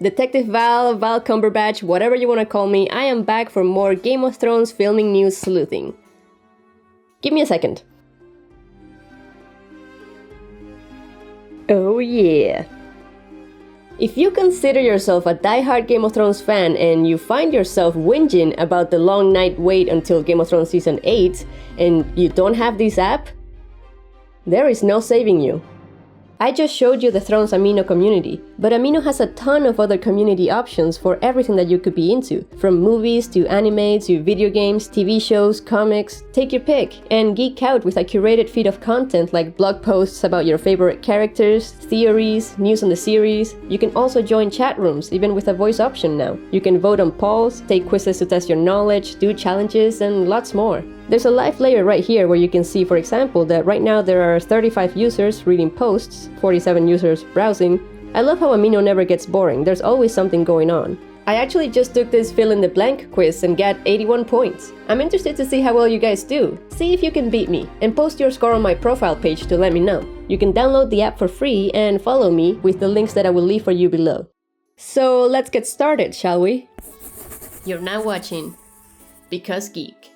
Detective Val, Val Cumberbatch, whatever you want to call me, I am back for more Game of Thrones filming news sleuthing. Give me a second. Oh yeah. If you consider yourself a die-hard Game of Thrones fan and you find yourself whinging about the long night wait until Game of Thrones Season 8 and you don't have this app, there is no saving you. I just showed you the Thrones Amino community, but Amino has a ton of other community options for everything that you could be into, from movies to anime to video games, TV shows, comics. Take your pick and geek out with a curated feed of content like blog posts about your favorite characters, theories, news on the series. You can also join chat rooms, even with a voice option now. You can vote on polls, take quizzes to test your knowledge, do challenges, and lots more. There's a live layer right here where you can see, for example, that right now there are 35 users reading posts, 47 users browsing. I love how Amino never gets boring, there's always something going on. I actually just took this fill-in-the-blank quiz and got 81 points. I'm interested to see how well you guys do. See if you can beat me, and post your score on my profile page to let me know. You can download the app for free and follow me with the links that I will leave for you below. So let's get started, shall we? You're now watching Because Geek.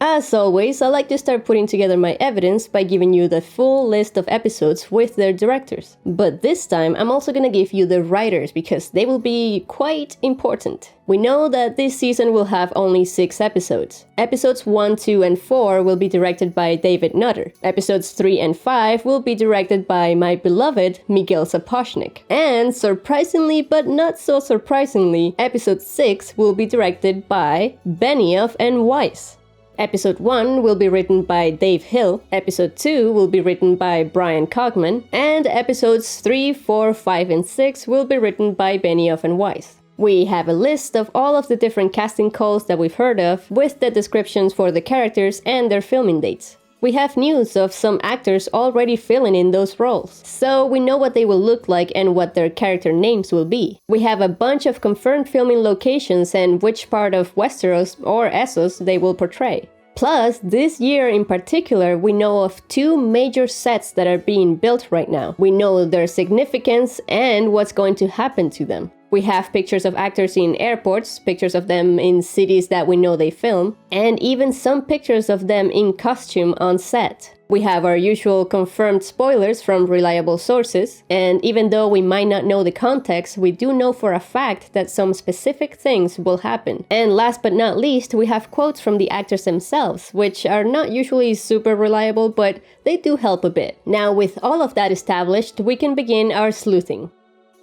As always, I like to start putting together my evidence by giving you the full list of episodes with their directors. But this time, I'm also gonna give you the writers because they will be quite important. We know that this season will have only 6 episodes. Episodes 1, 2, and 4 will be directed by David Nutter. Episodes 3 and 5 will be directed by my beloved Miguel Sapochnik. And surprisingly, but not so surprisingly, episode 6 will be directed by Benioff and Weiss. Episode 1 will be written by Dave Hill, Episode 2 will be written by Brian Cogman, and Episodes 3, 4, 5, and 6 will be written by Benioff and Weiss. We have a list of all of the different casting calls that we've heard of, with the descriptions for the characters and their filming dates. We have news of some actors already filling in those roles, so we know what they will look like and what their character names will be. We have a bunch of confirmed filming locations and which part of Westeros or Essos they will portray. Plus, this year in particular, we know of 2 major sets that are being built right now. We know their significance and what's going to happen to them. We have pictures of actors in airports, pictures of them in cities that we know they film, and even some pictures of them in costume on set. We have our usual confirmed spoilers from reliable sources, and even though we might not know the context, we do know for a fact that some specific things will happen. And last but not least, we have quotes from the actors themselves, which are not usually super reliable, but they do help a bit. Now, with all of that established, we can begin our sleuthing.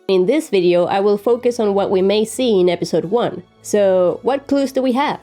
In this video, I will focus on what we may see in episode 1. So, what clues do we have?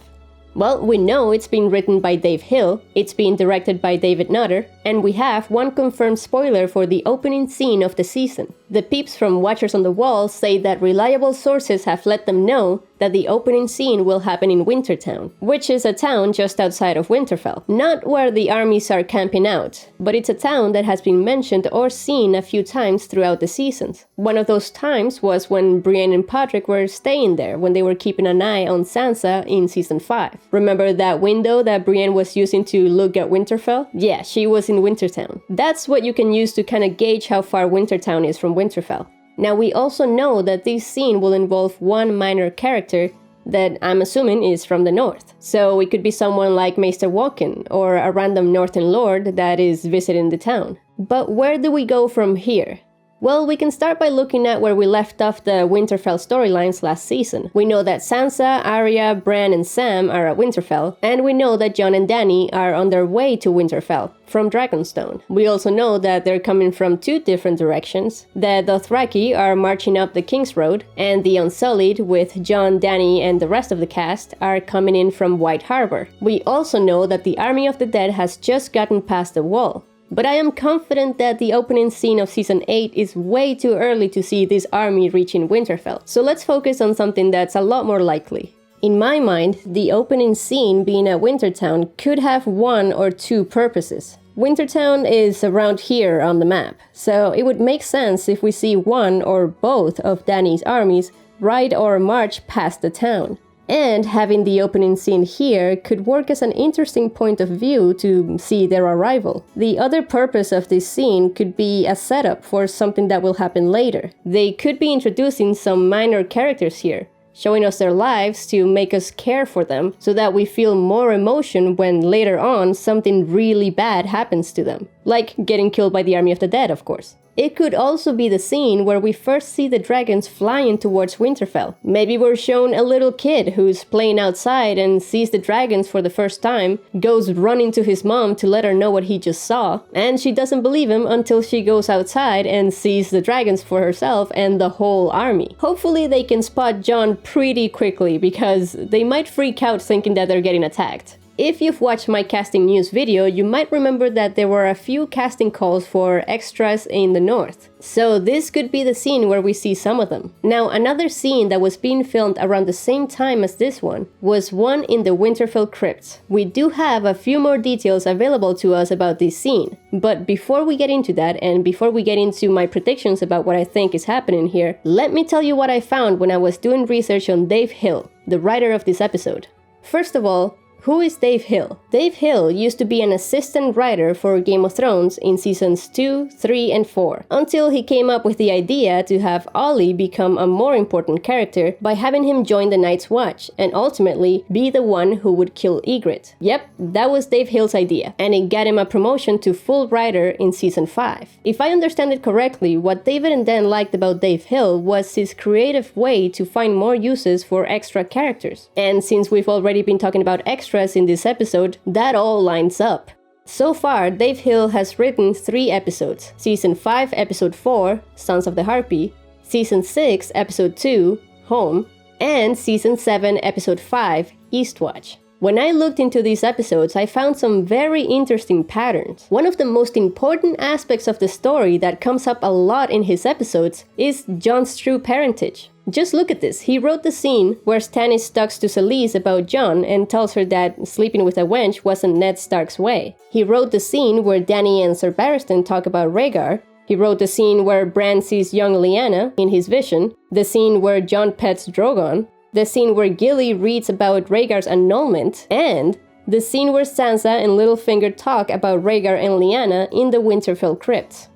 Well, we know it's been written by Dave Hill, it's been directed by David Nutter, and we have one confirmed spoiler for the opening scene of the season. The peeps from Watchers on the Wall say that reliable sources have let them know that the opening scene will happen in Wintertown, which is a town just outside of Winterfell. Not where the armies are camping out, but it's a town that has been mentioned or seen a few times throughout the seasons. One of those times was when Brienne and Podrick were staying there, when they were keeping an eye on Sansa in season 5. Remember that window that Brienne was using to look at Winterfell? Yeah, she was in Wintertown. That's what you can use to kind of gauge how far Wintertown is from Winterfell. Now, we also know that this scene will involve one minor character that I'm assuming is from the north. So it could be someone like Maester Walken, or a random northern lord that is visiting the town. But where do we go from here? Well, we can start by looking at where we left off the Winterfell storylines last season. We know that Sansa, Arya, Bran, and Sam are at Winterfell, and we know that Jon and Dany are on their way to Winterfell from Dragonstone. We also know that they're coming from 2 different directions. The Dothraki are marching up the King's Road, and the Unsullied, with Jon, Dany, and the rest of the cast, are coming in from White Harbor. We also know that the Army of the Dead has just gotten past the wall. But I am confident that the opening scene of Season 8 is way too early to see this army reaching Winterfell, so let's focus on something that's a lot more likely. In my mind, the opening scene being at Wintertown could have 1 or 2 purposes. Wintertown is around here on the map, so it would make sense if we see one or both of Dany's armies ride or march past the town. And having the opening scene here could work as an interesting point of view to see their arrival. The other purpose of this scene could be a setup for something that will happen later. They could be introducing some minor characters here, showing us their lives to make us care for them so that we feel more emotion when later on something really bad happens to them. Like getting killed by the army of the dead, of course. It could also be the scene where we first see the dragons flying towards Winterfell. Maybe we're shown a little kid who's playing outside and sees the dragons for the first time, goes running to his mom to let her know what he just saw, and she doesn't believe him until she goes outside and sees the dragons for herself and the whole army. Hopefully they can spot Jon pretty quickly because they might freak out thinking that they're getting attacked. If you've watched my casting news video, you might remember that there were a few casting calls for extras in the north. So this could be the scene where we see some of them. Now, another scene that was being filmed around the same time as this one was one in the Winterfell Crypts. We do have a few more details available to us about this scene. But before we get into that, and before we get into my predictions about what I think is happening here, let me tell you what I found when I was doing research on Dave Hill, the writer of this episode. First of all, who is Dave Hill? Dave Hill used to be an assistant writer for Game of Thrones in seasons 2, 3, and 4, until he came up with the idea to have Ollie become a more important character by having him join the Night's Watch, and ultimately be the one who would kill Ygritte. Yep, that was Dave Hill's idea, and it got him a promotion to full writer in season 5. If I understand it correctly, what David and Dan liked about Dave Hill was his creative way to find more uses for extra characters. And since we've already been talking about extras in this episode, that all lines up. So far, Dave Hill has written 3 episodes. Season 5, Episode 4, Sons of the Harpy, Season 6, Episode 2, Home, and Season 7, Episode 5, Eastwatch. When I looked into these episodes, I found some very interesting patterns. One of the most important aspects of the story that comes up a lot in his episodes is Jon's true parentage. Just look at this. He wrote the scene where Stannis talks to Selyse about Jon and tells her that sleeping with a wench wasn't Ned Stark's way. He wrote the scene where Dany and Sir Barristan talk about Rhaegar. He wrote the scene where Bran sees young Lyanna in his vision, the scene where Jon pets Drogon, the scene where Gilly reads about Rhaegar's annulment, and the scene where Sansa and Littlefinger talk about Rhaegar and Lyanna in the Winterfell Crypts.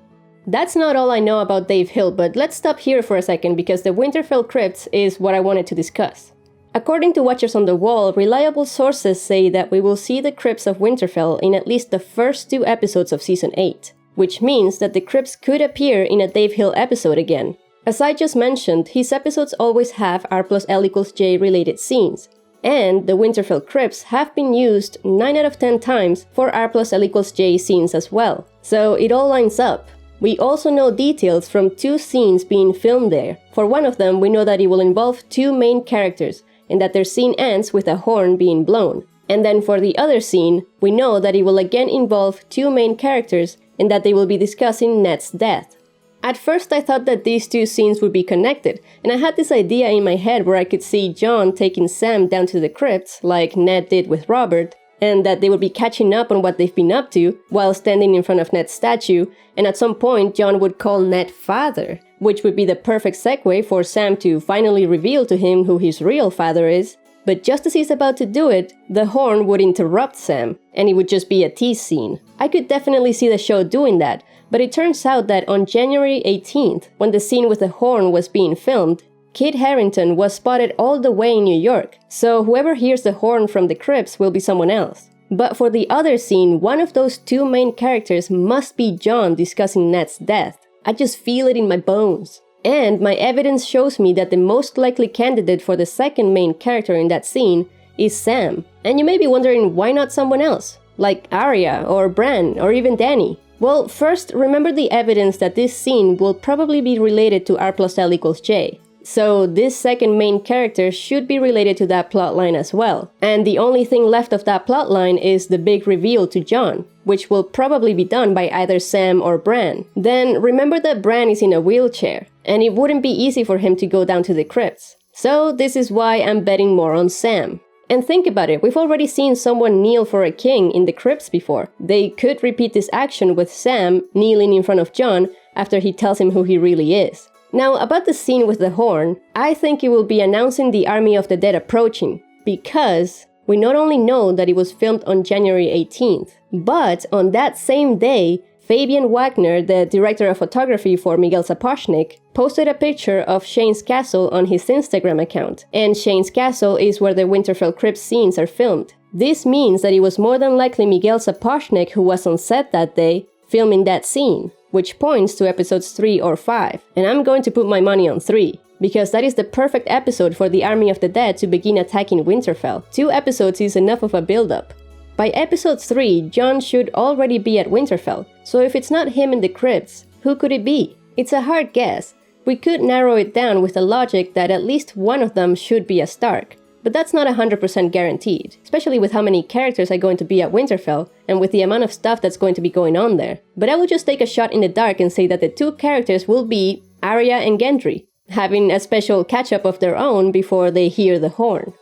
That's not all I know about Dave Hill, but let's stop here for a second because the Winterfell Crypts is what I wanted to discuss. According to Watchers on the Wall, reliable sources say that we will see the Crypts of Winterfell in at least the first 2 episodes of Season 8, which means that the Crypts could appear in a Dave Hill episode again. As I just mentioned, his episodes always have R+L=J related scenes, and the Winterfell Crypts have been used 9 out of 10 times for R+L=J scenes as well, so it all lines up. We also know details from 2 scenes being filmed there. For one of them, we know that it will involve 2 main characters, and that their scene ends with a horn being blown. And then for the other scene, we know that it will again involve 2 main characters, and that they will be discussing Ned's death. At first I thought that these 2 scenes would be connected, and I had this idea in my head where I could see Jon taking Sam down to the crypts, like Ned did with Robert, and that they would be catching up on what they've been up to while standing in front of Ned's statue, and at some point Jon would call Ned father, which would be the perfect segue for Sam to finally reveal to him who his real father is. But just as he's about to do it, the horn would interrupt Sam, and it would just be a tease scene. I could definitely see the show doing that, but it turns out that on January 18th, when the scene with the horn was being filmed, Kit Harington was spotted all the way in New York, so whoever hears the horn from the crypts will be someone else. But for the other scene, one of those 2 main characters must be Jon discussing Ned's death. I just feel it in my bones. And my evidence shows me that the most likely candidate for the second main character in that scene is Sam. And you may be wondering, why not someone else? Like Arya, or Bran, or even Dany? Well, first, remember the evidence that this scene will probably be related to R+L=J. So this second main character should be related to that plotline as well. And the only thing left of that plotline is the big reveal to Jon, which will probably be done by either Sam or Bran. Then remember that Bran is in a wheelchair, and it wouldn't be easy for him to go down to the crypts. So this is why I'm betting more on Sam. And think about it, we've already seen someone kneel for a king in the crypts before. They could repeat this action with Sam kneeling in front of Jon after he tells him who he really is. Now, about the scene with the horn, I think it will be announcing the Army of the Dead approaching, because we not only know that it was filmed on January 18th, but on that same day, Fabian Wagner, the director of photography for Miguel Sapochnik, posted a picture of Shane's castle on his Instagram account, and Shane's castle is where the Winterfell Crypts scenes are filmed. This means that it was more than likely Miguel Sapochnik who was on set that day, filming that scene, which points to episodes 3 or 5, and I'm going to put my money on 3, because that is the perfect episode for the Army of the Dead to begin attacking Winterfell. 2 episodes is enough of a build-up. By episode 3, Jon should already be at Winterfell, so if it's not him in the crypts, who could it be? It's a hard guess. We could narrow it down with the logic that at least one of them should be a Stark, but that's not 100% guaranteed, especially with how many characters are going to be at Winterfell, and with the amount of stuff that's going to be going on there. But I would just take a shot in the dark and say that the 2 characters will be Arya and Gendry, having a special catch-up of their own before they hear the horn.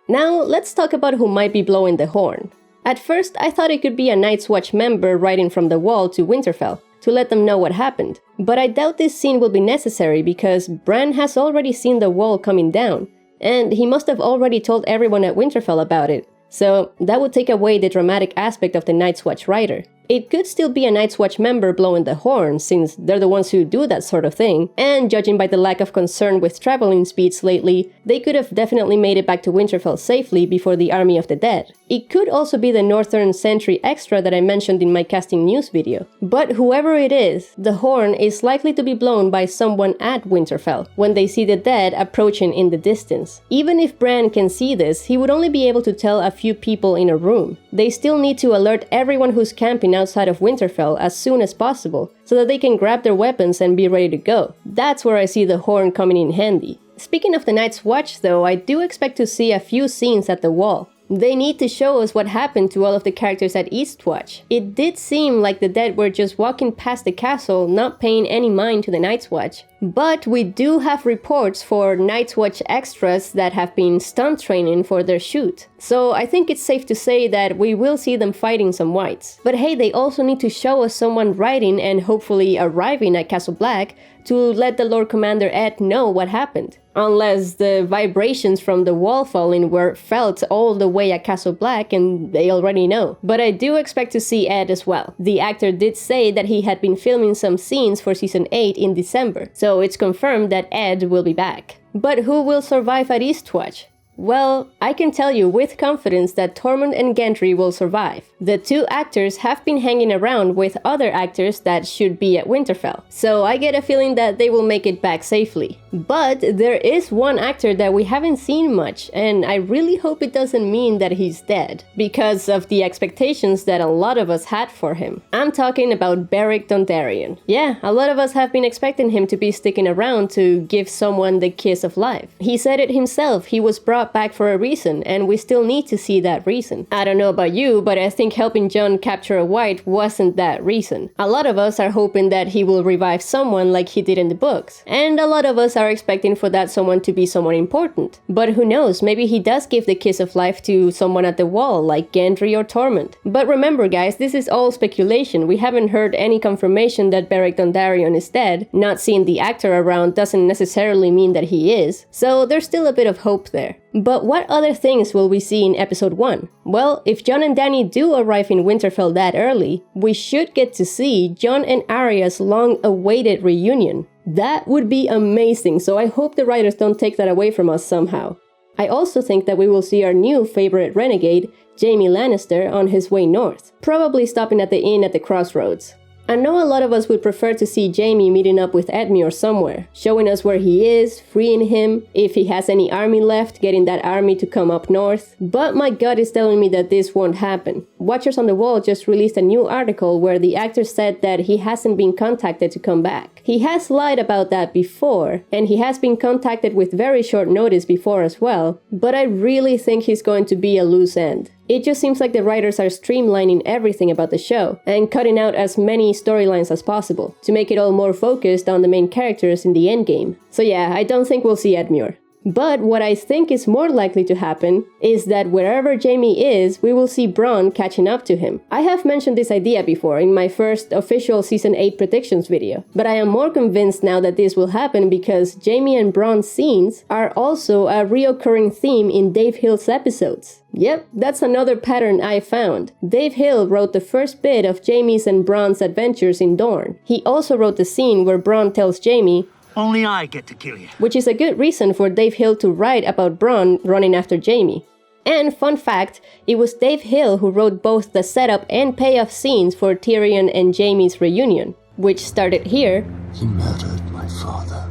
Now, let's talk about who might be blowing the horn. At first, I thought it could be a Night's Watch member riding from the wall to Winterfell, to let them know what happened. But I doubt this scene will be necessary because Bran has already seen the wall coming down, and he must have already told everyone at Winterfell about it, so that would take away the dramatic aspect of the Night's Watch rider. It could still be a Night's Watch member blowing the horn, since they're the ones who do that sort of thing, and judging by the lack of concern with traveling speeds lately, they could have definitely made it back to Winterfell safely before the Army of the Dead. It could also be the Northern Sentry extra that I mentioned in my casting news video. But whoever it is, the horn is likely to be blown by someone at Winterfell, when they see the dead approaching in the distance. Even if Bran can see this, he would only be able to tell a few people in a room. They still need to alert everyone who's camping outside of Winterfell as soon as possible, so that they can grab their weapons and be ready to go. That's where I see the horn coming in handy. Speaking of the Night's Watch though, I do expect to see a few scenes at the wall. They need to show us what happened to all of the characters at Eastwatch. It did seem like the dead were just walking past the castle, not paying any mind to the Night's Watch. But we do have reports for Night's Watch extras that have been stunt training for their shoot. So I think it's safe to say that we will see them fighting some whites. But hey, they also need to show us someone riding and hopefully arriving at Castle Black to let the Lord Commander Ed know what happened. Unless the vibrations from the wall falling were felt all the way at Castle Black and they already know. But I do expect to see Ed as well. The actor did say that he had been filming some scenes for Season 8 in December, so it's confirmed that Ed will be back. But who will survive at Eastwatch? Well, I can tell you with confidence that Tormund and Gendry will survive. The 2 actors have been hanging around with other actors that should be at Winterfell, so I get a feeling that they will make it back safely. But there is one actor that we haven't seen much, and I really hope it doesn't mean that he's dead, because of the expectations that a lot of us had for him. I'm talking about Beric Dondarrion. Yeah, a lot of us have been expecting him to be sticking around to give someone the kiss of life. He said it himself, he was brought back for a reason, and we still need to see that reason. I don't know about you, but I think helping Jon capture a white wasn't that reason. A lot of us are hoping that he will revive someone like he did in the books, and a lot of us are expecting for that someone to be someone important. But who knows, maybe he does give the kiss of life to someone at the wall, like Gendry or Tormund. But remember guys, this is all speculation. We haven't heard any confirmation that Beric Dondarrion is dead. Not seeing the actor around doesn't necessarily mean that he is, so there's still a bit of hope there. But what other things will we see in episode 1? Well, if Jon and Dany do arrive in Winterfell that early, we should get to see Jon and Arya's long-awaited reunion. That would be amazing, so I hope the writers don't take that away from us somehow. I also think that we will see our new favorite renegade, Jaime Lannister, on his way north, probably stopping at the inn at the crossroads. I know a lot of us would prefer to see Jaime meeting up with Edmure somewhere, showing us where he is, freeing him, if he has any army left, getting that army to come up north. But my gut is telling me that this won't happen. Watchers on the Wall just released a new article where the actor said that he hasn't been contacted to come back. He has lied about that before, and he has been contacted with very short notice before as well, but I really think he's going to be a loose end. It just seems like the writers are streamlining everything about the show and cutting out as many storylines as possible to make it all more focused on the main characters in the endgame. So yeah, I don't think we'll see Edmure. But what I think is more likely to happen is that wherever Jaime is, we will see Bronn catching up to him. I have mentioned this idea before in my first official Season 8 predictions video, but I am more convinced now that this will happen because Jaime and Bronn's scenes are also a reoccurring theme in Dave Hill's episodes. Yep, that's another pattern I found. Dave Hill wrote the first bit of Jaime's and Bronn's adventures in Dorne. He also wrote the scene where Bronn tells Jaime, "Only I get to kill you." Which is a good reason for Dave Hill to write about Bronn running after Jaime. And fun fact, it was Dave Hill who wrote both the setup and payoff scenes for Tyrion and Jaime's reunion, which started here. He murdered my father.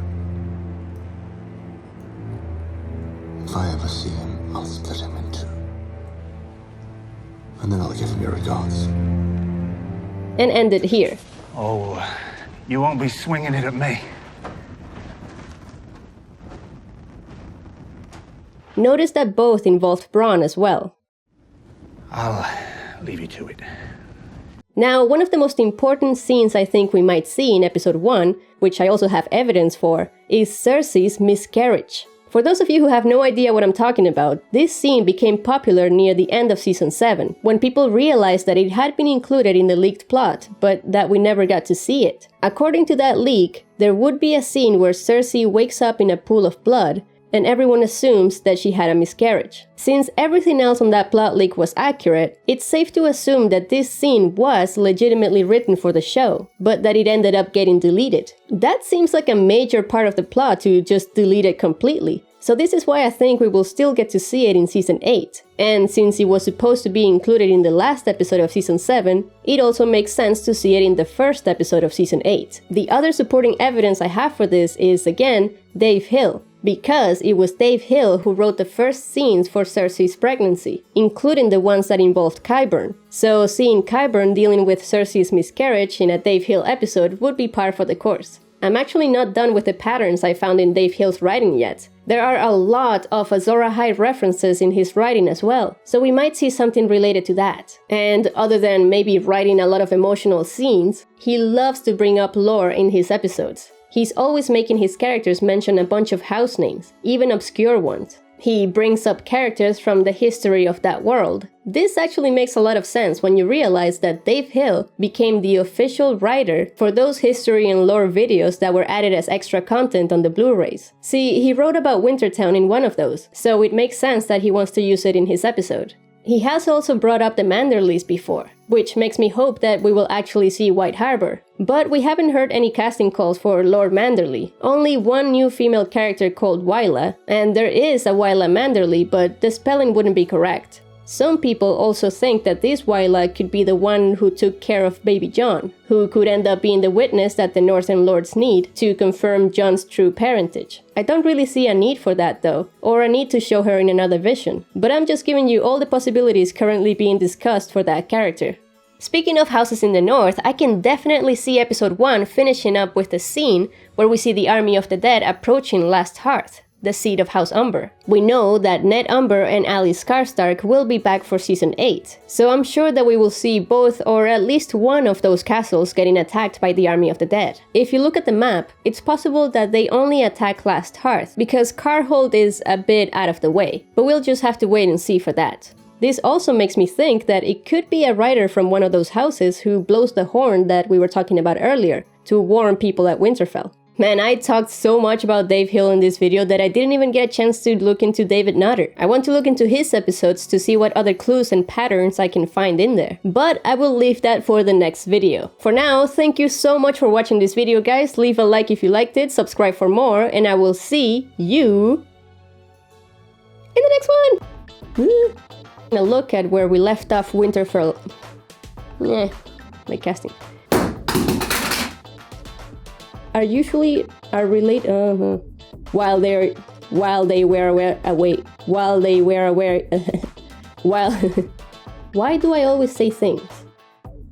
If I ever see him, I'll split him in two. And then I'll give him your regards. And ended here. Oh, you won't be swinging it at me. Notice that both involved Bronn as well. I'll leave you to it. Now, one of the most important scenes I think we might see in episode 1, which I also have evidence for, is Cersei's miscarriage. For those of you who have no idea what I'm talking about, this scene became popular near the end of season 7, when people realized that it had been included in the leaked plot, but that we never got to see it. According to that leak, there would be a scene where Cersei wakes up in a pool of blood, and everyone assumes that she had a miscarriage. Since everything else on that plot leak was accurate, it's safe to assume that this scene was legitimately written for the show, but that it ended up getting deleted. That seems like a major part of the plot to just delete it completely. So this is why I think we will still get to see it in season 8. And since it was supposed to be included in the last episode of season 7, it also makes sense to see it in the first episode of season 8. The other supporting evidence I have for this is, again, Dave Hill. Because it was Dave Hill who wrote the first scenes for Cersei's pregnancy, including the ones that involved Qyburn. So seeing Qyburn dealing with Cersei's miscarriage in a Dave Hill episode would be par for the course. I'm actually not done with the patterns I found in Dave Hill's writing yet. There are a lot of Azor Ahai references in his writing as well, so we might see something related to that. And other than maybe writing a lot of emotional scenes, he loves to bring up lore in his episodes. He's always making his characters mention a bunch of house names, even obscure ones. He brings up characters from the history of that world. This actually makes a lot of sense when you realize that Dave Hill became the official writer for those history and lore videos that were added as extra content on the Blu-rays. See, he wrote about Wintertown in one of those, so it makes sense that he wants to use it in his episode. He has also brought up the Manderlys before, which makes me hope that we will actually see White Harbor. But we haven't heard any casting calls for Lord Manderly, only one new female character called Wyla, and there is a Wyla Manderly, but the spelling wouldn't be correct. Some people also think that this Wyla could be the one who took care of baby Jon, who could end up being the witness that the Northern Lords need to confirm Jon's true parentage. I don't really see a need for that though, or a need to show her in another vision, but I'm just giving you all the possibilities currently being discussed for that character. Speaking of houses in the north, I can definitely see episode 1 finishing up with the scene where we see the army of the dead approaching Last Hearth, the seat of House Umber. We know that Ned Umber and Aly Skarstark will be back for season 8, so I'm sure that we will see both or at least one of those castles getting attacked by the army of the dead. If you look at the map, it's possible that they only attack Last Hearth, because Carhold is a bit out of the way, but we'll just have to wait and see for that. This also makes me think that it could be a writer from one of those houses who blows the horn that we were talking about earlier, to warn people at Winterfell. Man, I talked so much about Dave Hill in this video that I didn't even get a chance to look into David Nutter. I want to look into his episodes to see what other clues and patterns I can find in there. But I will leave that for the next video. For now, thank you so much for watching this video, guys. Leave a like if you liked it, subscribe for more, and I will see you in the next one! Woo. A look at where we left off Winterfell. My casting. While they were aware. Why do I always say things?